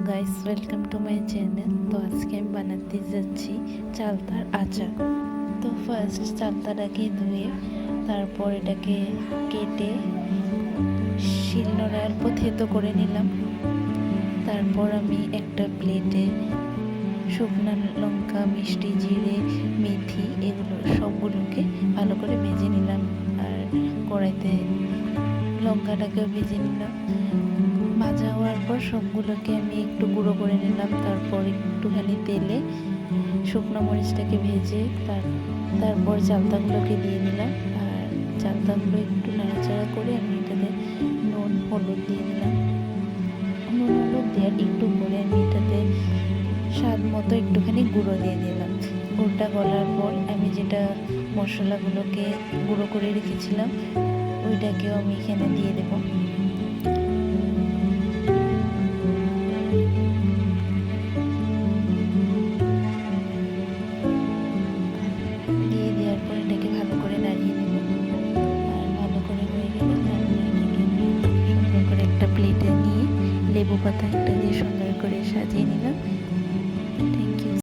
Guys, welcome to my channel. তো আজকে আমি বানাতে যাচ্ছি চালতার আচার। তো ফার্স্ট চালতাটাকে ধুয়ে তারপর এটাকে কেটে শিলনোড়ার উপর থেতো করে নিলাম। তারপর আমি একটা প্লেটে শুকনো লঙ্কা, মিষ্টি, জিরে, মেথি এগুলো সবগুলোকে ভালো করে ভেজে নিলাম। আর কড়াইতে লঙ্কাটাকেও ভেজে নিলাম। ভাজা হওয়ার পর সবগুলোকে আমি একটু গুঁড়ো করে নিলাম। তারপর একটুখানি তেলে শুকনো মরিচটাকে ভেজে তারপর চালতাগুলোকে দিয়ে দিলাম। আর চালতাগুলো একটু নাড়াচাড়া করে আমি এটাতে নুন হলুদ দিয়ে দিলাম। নুন হলুদ দেওয়ার একটু পরে আমি এটাতে স্বাদ মতো একটুখানি গুঁড়ো দিয়ে দিলাম। গুঁড়োটা গলার পর আমি যেটা মশলাগুলোকে গুঁড়ো করে রেখেছিলাম ওইটাকেও আমি এখানে দিয়ে দেবো। দিয়ে দেওয়ার পর এটাকে ভালো করে নাড়িয়ে নেব। আর ভালো করে হয়ে গেলে তারপরে এটাকে আমি সুন্দর করে একটা প্লেটে নিয়ে লেবু পাতা একটা দিয়ে সুন্দর করে সাজিয়ে নিলাম। Thank you.